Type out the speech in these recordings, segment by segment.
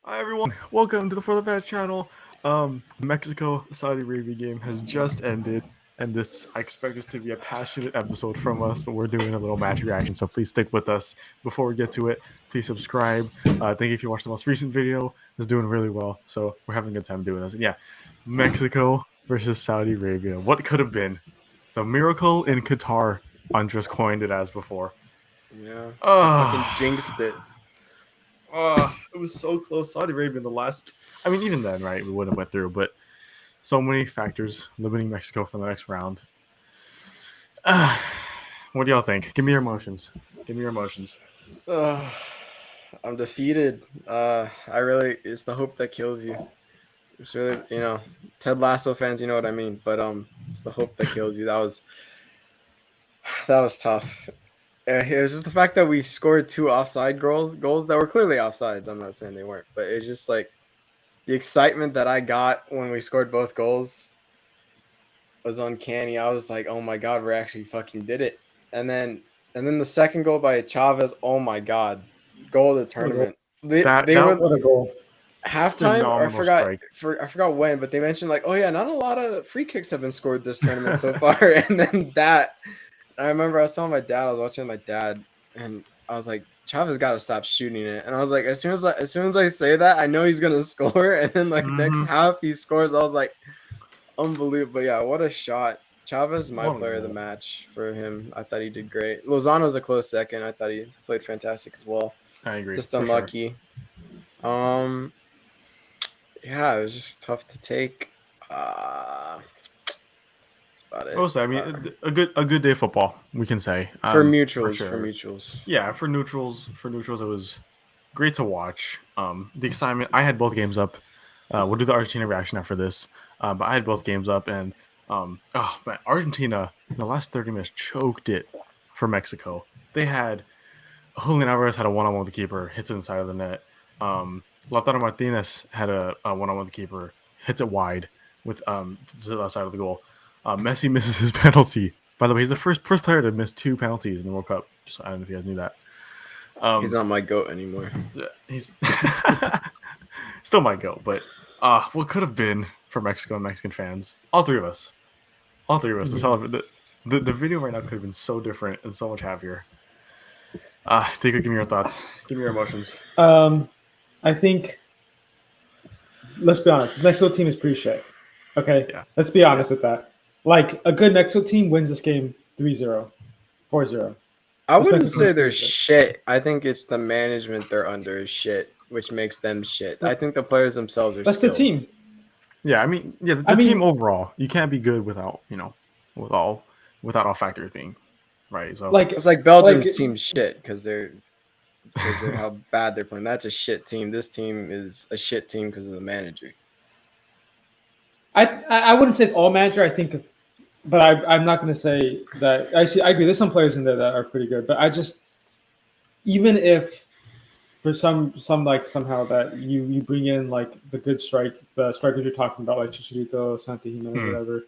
Hi everyone, welcome to the For the Bad channel. Mexico-Saudi Arabia game has just ended, and I expect this to be a passionate episode from us, but we're doing a little match reaction, so please stick with us. Before we get to it, please subscribe. Thank you if you watched the most recent video. It's doing really well, so we're having a good time doing this. And yeah, Mexico versus Saudi Arabia. What could have been? The miracle in Qatar. Andres coined it as before. Yeah, I fucking jinxed Ah. it. It was so close. Saudi Arabia in the last. I mean, even then, right? We wouldn't have went through, but so many factors limiting Mexico for the next round. Uh, what do y'all think? Give me your emotions. Give me your emotions. Uh, I'm defeated. It's the hope that kills you. It's really, Ted Lasso fans, you know what I mean. But it's the hope that kills you. That was tough. It was just the fact that we scored two offside goals that were clearly offsides. I'm not saying they weren't, but it's just like the excitement that I got when we scored both goals was uncanny. I was like, oh my god, we actually fucking did it. And then the second goal by Chavez, oh my god, goal of the What a goal. tournament. They That they that were What a goal. halftime, or phenomenal strike. I forgot when, but they mentioned like, oh yeah, not a lot of free kicks have been scored this tournament so far. And then I remember I was telling my dad, I was watching my dad, and I was like, Chavez got to stop shooting it. And I was like, as soon as I say that, I know he's gonna score. And then like next Mm-hmm. half he scores. I was like, unbelievable. Yeah, what a shot. Chavez is my What a player of the goal. match for him. I thought he did great. Lozano's a close second. I thought he played fantastic as well. I agree Just for sure. unlucky. Um, yeah, it was just tough to take. That's about it. Also, I mean, a good day of football, we can say, For for mutuals, sure. for mutuals. Yeah, for neutrals, it was great to watch. The excitement. I had both games up. We'll do the Argentina reaction after this, but I had both games up, and oh man, Argentina in the last 30 minutes choked it for Mexico. They had Julian Alvarez had a one-on-one with the keeper, hits it inside of the net. Lautaro Martinez had a one-on-one with the keeper, hits it wide with to the left side of the goal. Messi misses his penalty. By the way, he's the first player to miss two penalties in the World Cup. Just I don't know if you guys knew that. He's not my goat anymore. He's still might go, but what could have been for Mexico and Mexican fans? All three of us. All three of us. The video right now could have been so different and so much happier. Tika, give me your thoughts. Give me your emotions. I think, let's be honest, this Mexico team is pretty shit. Okay? Yeah. Let's be honest with that. Like, a good Mexico team wins this game 3-0, 4-0. I This wouldn't Mexico say team they're is shit. shit. I think it's the management they're under is shit, which makes them shit. I think the players themselves are That's the skilled. team. Yeah, I mean, yeah, the I mean- team overall, you can't be good without without all factors being right. So Like, It's like Belgium's like, team's shit because they're how bad they're playing. That's a shit team. This team is a shit team because of the manager. I wouldn't say it's all manager. I think, but I'm not going to say that. I agree. There's some players in there that are pretty good, but I just, even if for some like somehow that you bring in like the good the strikers you're talking about, like Chicharito, Santi Jimenez, whatever.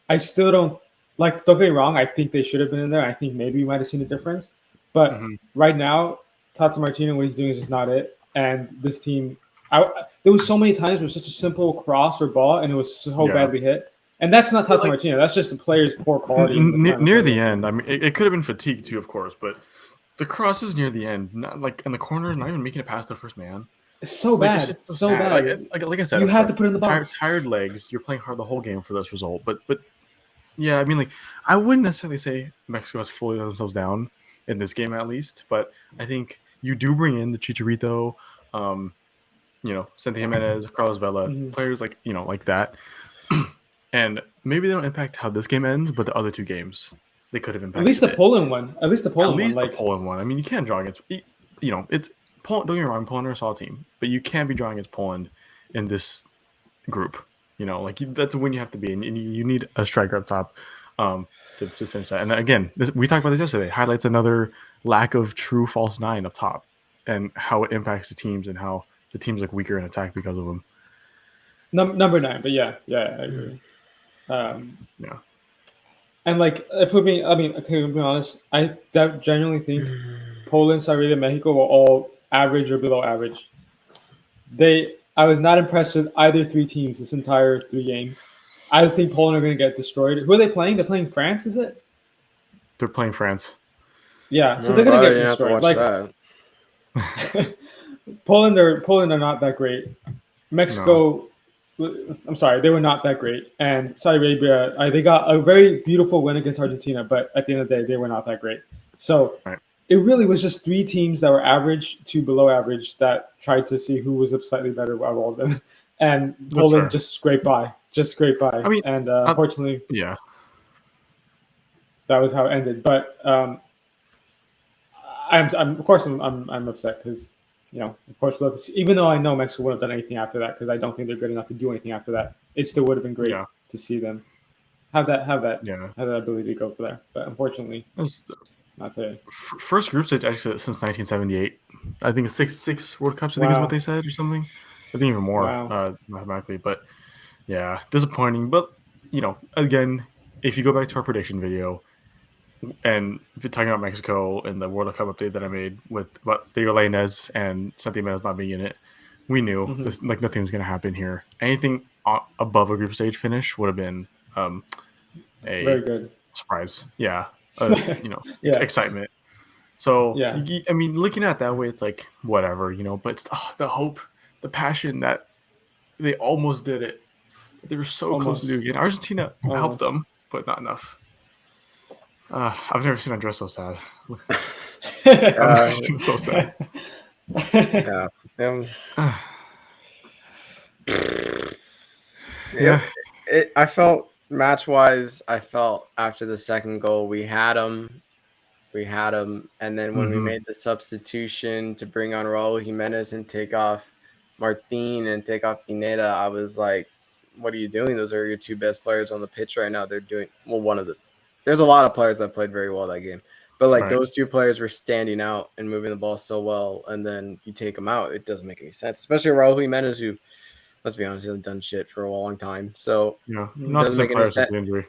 I still don't like. Don't get me wrong. I think they should have been in there. I think maybe we might have seen a difference, but right now, Tata Martino, what he's doing is just not it. And this team, there was so many times where such a simple cross or ball, and it was so badly hit. And that's not Tata Martino. That's just the player's poor quality. Near the end, I mean, it could have been fatigue too, of course, but the crosses near the end, not like in the corner, not even making it past the first man. It's so Like, bad. it's just So bad. Like I said, You have to put it in the box. Tired legs. You're playing hard the whole game for this result, but yeah, I mean, like I wouldn't necessarily say Mexico has fully let themselves down in this game at least, but I think you do bring in the Chicharito, Santi Jimenez, Carlos Vela, players like like that, and maybe they don't impact how this game ends, but the other two games they could have impacted. At least the Poland one. At least the Poland one. The Poland one. I mean, you can't draw against. It's Poland. Don't get me wrong, Poland are a solid team, but you can't be drawing against Poland in this group. That's when you have to be, and you need a striker up top to finish that. And again, we talked about this yesterday. Highlights another lack of true false nine up top, and how it impacts the teams, and how the teams look weaker in attack because of them. Number 9, but yeah, I agree. Yeah. And like, if we're being, okay, we'll be honest. I genuinely think Poland, Saudi Arabia, Mexico were all average or below average. I was not impressed with either three teams this entire 3 games. I think Poland are going to get destroyed. Who are they playing? They're playing France, is it? They're playing France. Yeah, so I'm they're going glad to I get didn't have to destroyed. watch Like that. Poland are not that great. No. Mexico, I'm sorry, they were not that great. And Saudi Arabia, they got a very beautiful win against Argentina, but at the end of the day, they were not that great. So Right. it really was just three teams that were average to below average that tried to see who was slightly better out of all of them. And That's Poland fair. just scraped by, I mean, And unfortunately, yeah. that was how it ended. But I'm of course I'm upset because of course we'll have to see, even though I know Mexico wouldn't have done anything after that because I don't think they're good enough to do anything after that. It still would have been great Yeah. to see them have that Yeah. have that ability to go for that. But unfortunately, That's not today. first group stage actually since 1978. I think it's six World Cups. I think is what Wow, they said or something. I think even more wow. mathematically, but yeah, disappointing. But again, if you go back to our prediction video, and if you're talking about Mexico and the World Cup update that I made with about Diego Lainez and Santi Menes not being in it, we knew Hmm. this like nothing was going to happen here. Anything above a group stage finish would have been a Very good. surprise. Yeah, Yeah, excitement. So yeah, I mean, looking at it that way, it's like whatever, But it's, the hope, the passion that they almost did it. They were so close to almost, doing it. Argentina helped almost. them, but not enough. I've never seen Andres so sad. I've never Uh, seen him so sad. yeah. Um, Yeah. I felt match wise. I felt after the second goal, we had him, and then when we Mm-hmm. made the substitution to bring on Raul Jimenez and take off Martin and take off Pineda, I was like, "What are you doing? Those are your two best players on the pitch right now. They're doing well. One of the there's a lot of players that played very well that game, but like Right. those two players were standing out and moving the ball so well, and then you take them out, it doesn't make any sense. Especially Raul Jimenez, who, let's be honest, he hasn't done shit for a long time, so Yeah. it Not the doesn't same make any player since sense. the injury.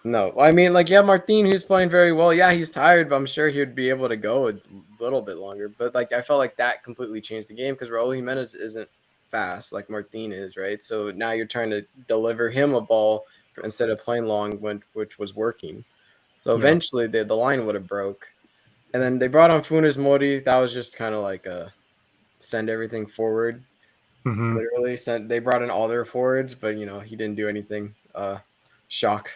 No, I mean, like, yeah, Martin, who's playing very well. Yeah, he's tired, but I'm sure he would be able to go a little bit longer. But like, I felt like that completely changed the game because Raul Jimenez isn't fast like Martin is, right? So now you're trying to deliver him a ball instead of playing long, which was working. So Yeah. eventually, the line would have broke, and then they brought on Funes Mori. That was just kind of like a send everything forward. Mm-hmm. Literally, sent. They brought in all their forwards, but he didn't do anything. Shock.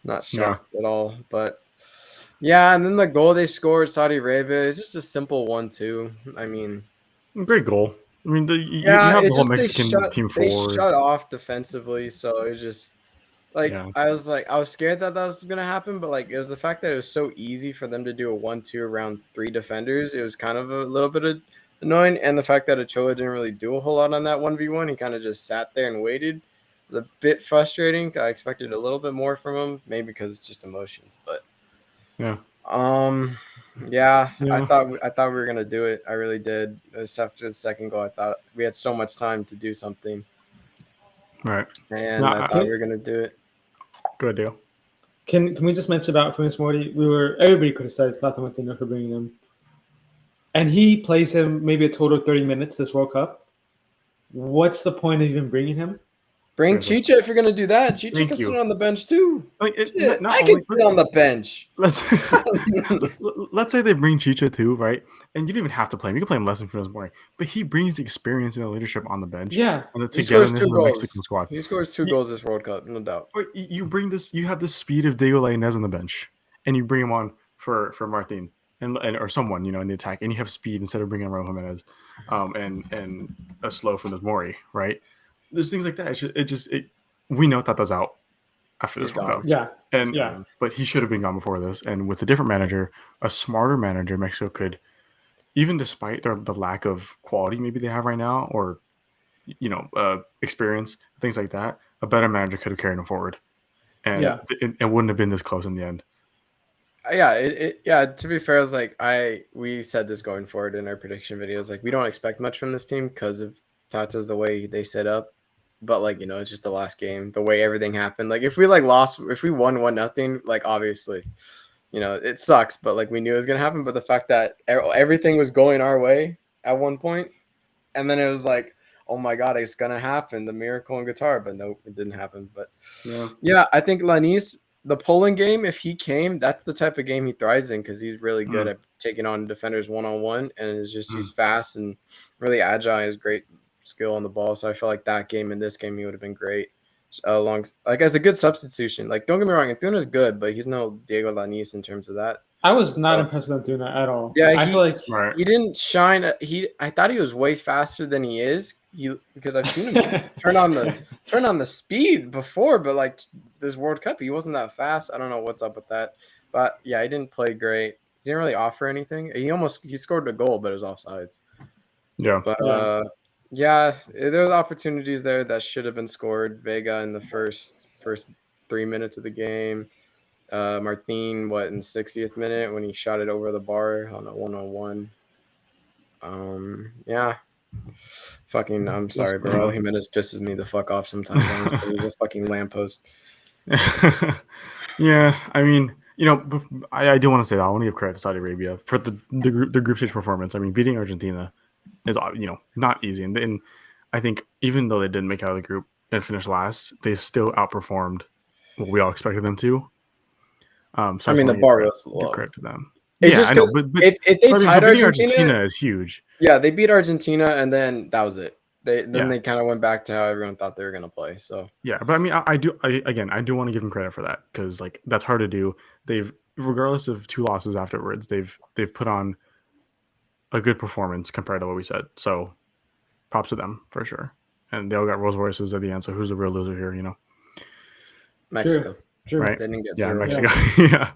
Not Yeah. shocked at all, but yeah, and then the goal they scored, Saudi Arabia, is just a simple 1-2. I mean, Great goal. I mean, you yeah, have the it whole just Mexican team they forward. shut off defensively, so it was just like Yeah. I was scared that was gonna happen, but like it was the fact that it was so easy for them to do a 1-2 around three defenders. It was kind of a little bit annoying, and the fact that Ochoa didn't really do a whole lot on that 1v1, he kind of just sat there and waited. It was a bit frustrating. I expected a little bit more from him, maybe because it's just emotions, but. Yeah. Um, yeah, Yeah. I thought we were gonna do it. I really did. Just after the second goal, I thought we had so much time to do something, Right. and I Nah, thought we were gonna do it. good deal. Can we just mention about Funes Mori? Everybody criticized Tata Martino for bringing him, and he plays him maybe a total of 30 minutes this World Cup. What's the point of even bringing him? Bring Seriously. Chicha if you're gonna do that. Chicha can Thank sit you. on the bench too. Like Shit, not I only could sit on the bench. let's let's say they bring Chicha too, right? And you don't even have to play him. You can play him less than Funes Mori, but he brings experience and leadership on the bench Yeah, and the He scores togetherness two of the Mexican goals. squad. He scores two You, goals this World Cup, no doubt. or you bring this. You have the speed of Diego Lainez on the bench, and you bring him on for Martin and or someone in the attack, and you have speed instead of bringing Raul Jimenez, and a slow Funes Mori, right? There's things like that. We know Tata's out after He's this World Cup. gone. yeah, He's And yeah. gone. but he should have been gone before this. And with a different manager, a smarter manager, Mexico could, even despite the lack of quality maybe they have right now, or experience, things like that, a better manager could have carried them forward, and Yeah. it wouldn't have been this close in the end. Yeah. To be fair, I was like we said this going forward in our prediction videos. Like we don't expect much from this team because of Tata's the way they set up. But like it's just the last game, the way everything happened. Like if we if we won 1-0, like obviously, it sucks. But like we knew it was gonna happen. But the fact that everything was going our way at one point, and then it was like oh my god, it's gonna happen, the miracle in Qatar, but nope, it didn't happen. But Yeah. yeah, I think Lanise, the Poland game, if he came, that's the type of game he thrives in because he's really good Mm. at taking on defenders one on one, and it's just he's Mm. fast and really agile. He has great skill on the ball, so I feel like that game and this game he would have been great. Along like as a good substitution. Like don't get me wrong, Antuna's good, but he's no Diego Lanise in terms of that. I was not So, impressed with Antuna at all. yeah, I feel like Right. he didn't shine. I thought he was way faster than he is. Because I've seen him turn on the speed before, but like this World Cup, he wasn't that fast. I don't know what's up with that, but yeah, he didn't play great. He didn't really offer anything. He scored a goal, but it was offsides. Yeah. But Yeah. yeah, there's opportunities there that should have been scored. Vega in the first 3 minutes of the game. Martin, what in the 60th minute when he shot it over the bar on a 1-on-1. Yeah. Fucking, I'm sorry, but Raul Jimenez pisses me the fuck off sometimes. Honestly, he's a fucking lamppost. Yeah, I mean, I do want to say that I want to give credit to Saudi Arabia for the group stage performance. I mean, beating Argentina is not easy, and I think even though they didn't make it out of the group and finish last, they still outperformed what we all expected them to. So I mean, the bar was give low. credit to them. It's Yeah, just I know, because but if they tied beating Argentina, Argentina is huge. yeah, they beat Argentina, and then that was it. Then Yeah. they kind of went back to how everyone thought they were gonna play. So Yeah, but I mean, I do want to give them credit for that because like that's hard to do. They've regardless of 2 losses afterwards, they've put on a good performance compared to what we said. So props to them for sure. And they all got Rolls Royces at the end. So who's the real loser here? Mexico, True. Right? they didn't get Yeah, 0. Mexico. Yeah,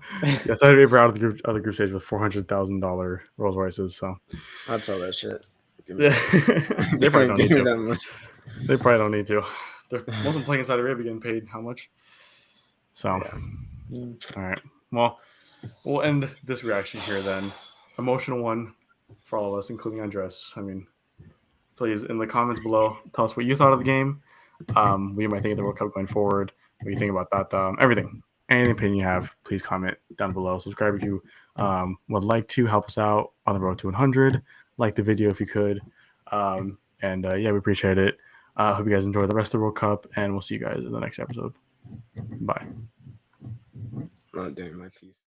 yeah. Saudi Arabia out of the group stage with $400,000 Rolls Royces. So I'd sell that shit. Give me yeah, that. they probably don't Give need me to. that money. They probably don't need to. They're wasn't playing in Saudi Arabia getting paid how much? So, Yeah. all right. Well, we'll end this reaction here then. Emotional one for all of us, including Andres. I mean, please in the comments below, tell us what you thought of the game. What you might think of the World Cup going forward. What you think about that? Everything. Any opinion you have, please comment down below. Subscribe if you would like to help us out on the road to 100. Like the video if you could. And yeah, we appreciate it. Hope you guys enjoy the rest of the World Cup, and we'll see you guys in the next episode. Bye. Not doing my piece.